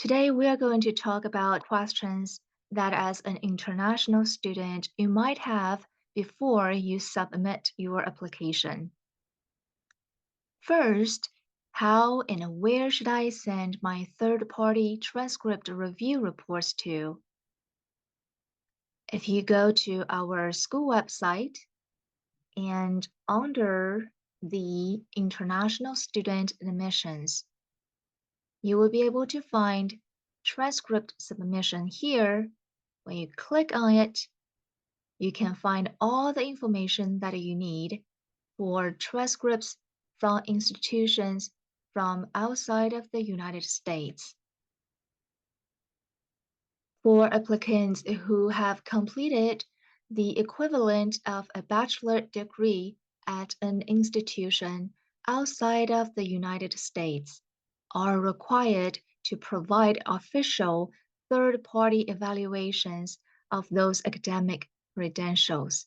Today, we are going to talk about questions that as an international student you might have before you submit your application. First, how and where should I send my third-party transcript review reports to? If you go to our school website and under the International Student Admissions, you will be able to find transcript submission here. When you click on it, you can find all the information that you need for transcripts from institutions from outside of the United States. For applicants who have completed the equivalent of a bachelor degree at an institution outside of the United States, are required to provide official third-party evaluations of those academic credentials.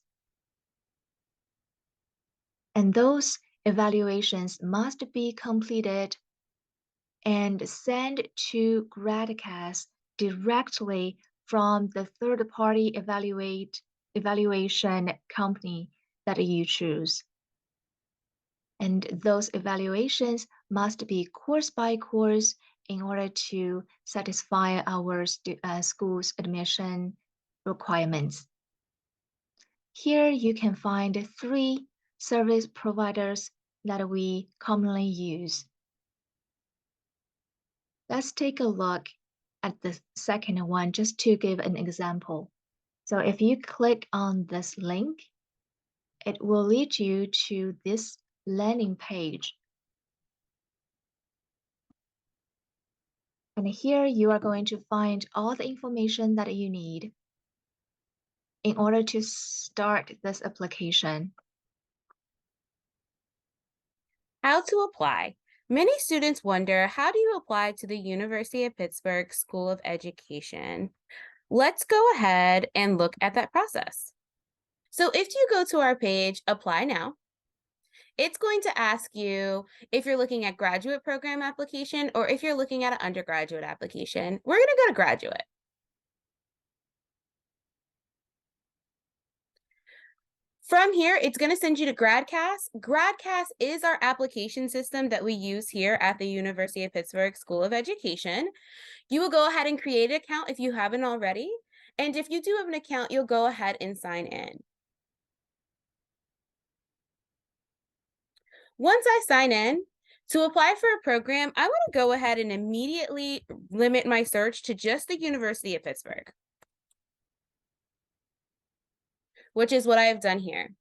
And those evaluations must be completed and sent to GradCast directly from the third-party evaluation company that you choose. And those evaluations must be course by course in order to satisfy our school's admission requirements. Here you can find 3 service providers that we commonly use. Let's take a look at the second one just to give an example. So if you click on this link, it will lead you to this landing page. And here you are going to find all the information that you need in order to start this application. How to apply. Many students wonder, how do you apply to the University of Pittsburgh School of Education? Let's go ahead and look at that process. So if you go to our page, Apply Now, it's going to ask you if you're looking at graduate program application or if you're looking at an undergraduate application. We're going to go to graduate. From here, it's going to send you to GradCast. GradCast is our application system that we use here at the University of Pittsburgh School of Education. You will go ahead and create an account if you haven't already. And if you do have an account, you'll go ahead and sign in. Once I sign in, to apply for a program, I want to go ahead and immediately limit my search to just the University of Pittsburgh, which is what I have done here.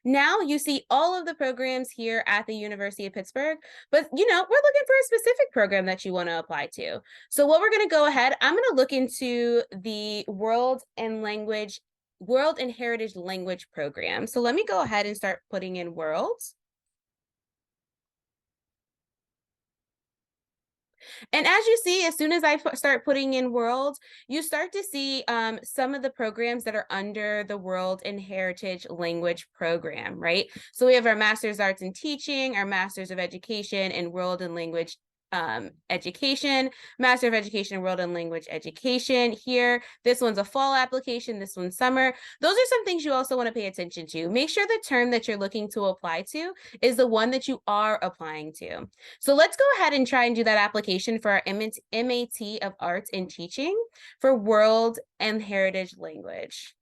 Now you see all of the programs here at the University of Pittsburgh, but we're looking for a specific program that you want to apply to. So what we're going to go ahead, I'm going to look into the World and Heritage Language program. So let me go ahead and start putting in worlds. And as you see, as soon as I start putting in worlds, you start to see some of the programs that are under the World and Heritage Language program, right? So we have our Master's Arts in Teaching, our Master's of Education in World and Language Education, Master of Education in World and Language Education here. This one's a fall application, this one's summer. Those are some things you also want to pay attention to. Make sure the term that you're looking to apply to is the one that you are applying to. So let's go ahead and try and do that application for our MAT of Arts in Teaching for World and Heritage Language.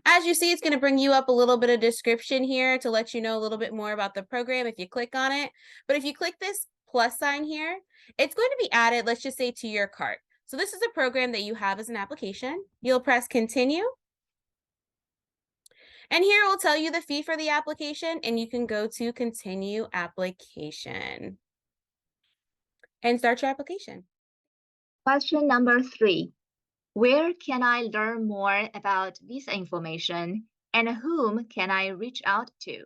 As you see, it's going to bring you up a little bit of description here to let you know a little bit more about the program if you click on it. But if you click this plus sign here, it's going to be added, let's just say, to your cart. So this is a program that you have as an application. You'll press continue. And here it will tell you the fee for the application, and you can go to continue application and start your application. Question number 3. Where can I learn more about visa information and whom can I reach out to?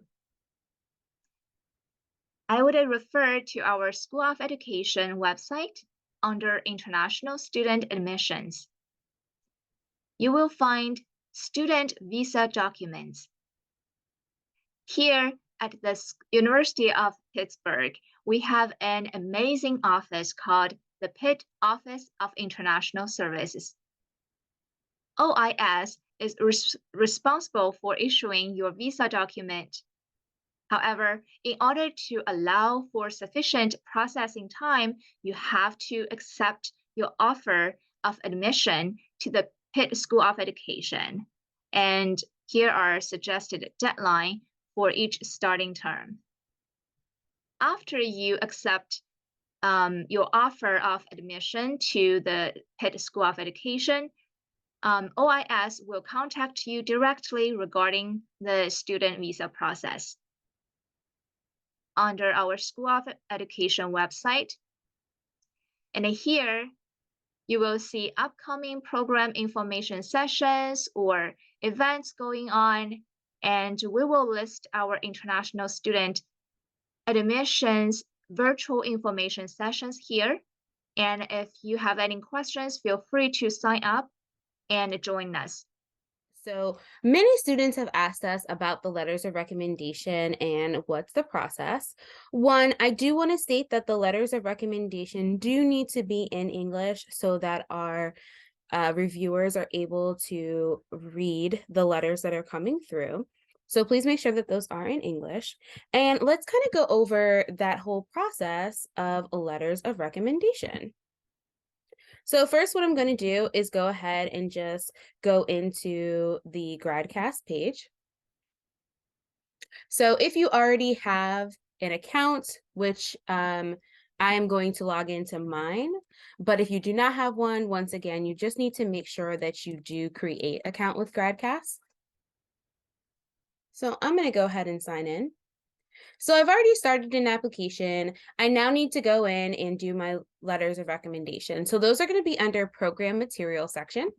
I would refer to our School of Education website under International Student Admissions. You will find student visa documents. Here at the University of Pittsburgh, we have an amazing office called the Pitt Office of International Services. OIS is responsible for issuing your visa document. However, in order to allow for sufficient processing time, you have to accept your offer of admission to the Pitt School of Education. And here are suggested deadlines for each starting term. After you accept your offer of admission to the Pitt School of Education, OIS will contact you directly regarding the student visa process. Under our School of Education website, and here you will see upcoming program information sessions or events going on, and we will list our international student admissions virtual information sessions here. And if you have any questions, feel free to sign up and join us. So many students have asked us about the letters of recommendation and what's the process. One, I do want to state that the letters of recommendation do need to be in English so that our reviewers are able to read the letters that are coming through. So please make sure that those are in English. And let's kind of go over that whole process of letters of recommendation. So first, what I'm going to do is go ahead and just go into the GradCast page. So if you already have an account, which I am going to log into mine, but if you do not have one, once again, you just need to make sure that you do create an account with GradCast. So I'm going to go ahead and sign in. So I've already started an application. I now need to go in and do my letters of recommendation. So those are going to be under program material section.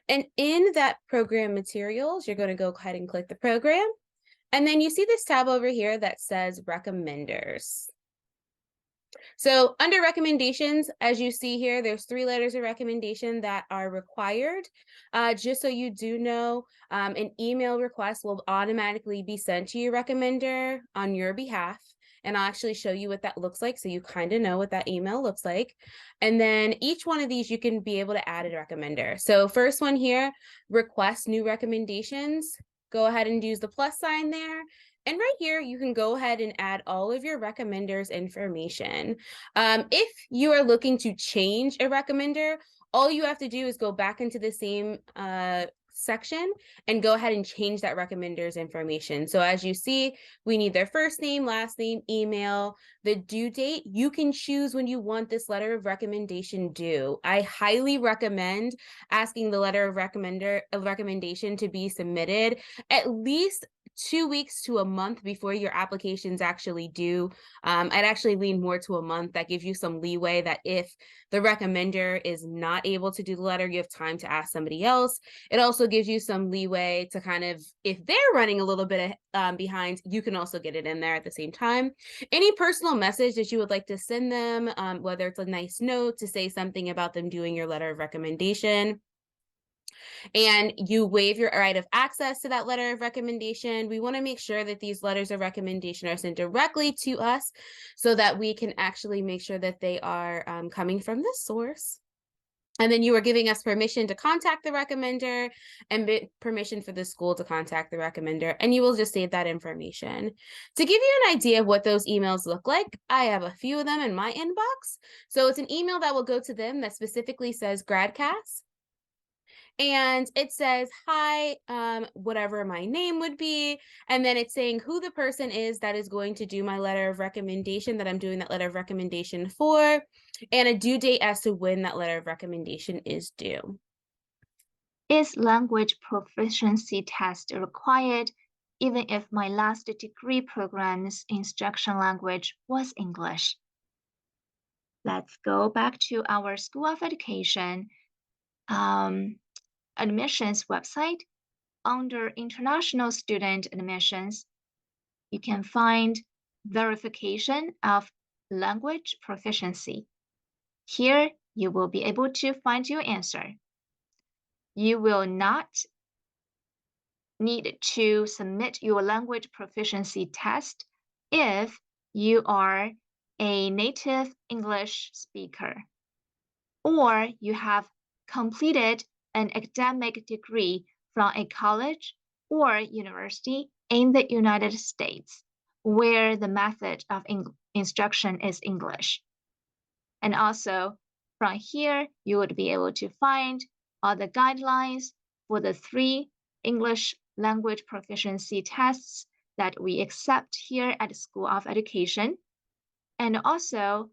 And in that program materials, you're going to go ahead and click the program. And then you see this tab over here that says recommenders. So under recommendations, as you see here, there's 3 letters of recommendation that are required. Just so you do know, an email request will automatically be sent to your recommender on your behalf. And I'll actually show you what that looks like so you kind of know what that email looks like. And then each one of these, you can be able to add a recommender. So first one here, request new recommendations. Go ahead and use the plus sign there. And right here, you can go ahead and add all of your recommenders information. If you are looking to change a recommender, all you have to do is go back into the same section and go ahead and change that recommender's information. So as you see, we need their first name, last name, email, the due date. You can choose when you want this letter of recommendation due. I highly recommend asking the letter of recommendation to be submitted at least 2 weeks to a month before your application's actually due. I'd actually lean more to a month. That gives you some leeway that if the recommender is not able to do the letter, you have time to ask somebody else. It also gives you some leeway to kind of, if they're running a little bit behind, you can also get it in there at the same time. Any personal message that you would like to send them, whether it's a nice note to say something about them doing your letter of recommendation, and you waive your right of access to that letter of recommendation, we want to make sure that these letters of recommendation are sent directly to us so that we can actually make sure that they are coming from this source. And then you are giving us permission to contact the recommender and permission for the school to contact the recommender, and you will just save that information. To give you an idea of what those emails look like, I have a few of them in my inbox. So it's an email that will go to them that specifically says GradCast. And it says, hi, whatever my name would be. And then it's saying who the person is that is going to do my letter of recommendation, that I'm doing that letter of recommendation for, and a due date as to when that letter of recommendation is due. Is language proficiency test required even if my last degree program's instruction language was English? Let's go back to our School of Education admissions website. Under International Student Admissions, you can find verification of language proficiency. Here, you will be able to find your answer. You will not need to submit your language proficiency test if you are a native English speaker, or you have completed an academic degree from a college or university in the United States where the method of instruction is English. And also from here, you would be able to find all the guidelines for the 3 English language proficiency tests that we accept here at the School of Education. And also,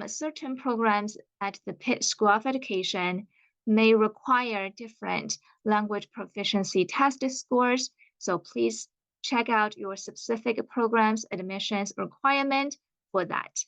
certain programs at the Pitt School of Education may require different language proficiency test scores. So please check out your specific program's admissions requirement for that.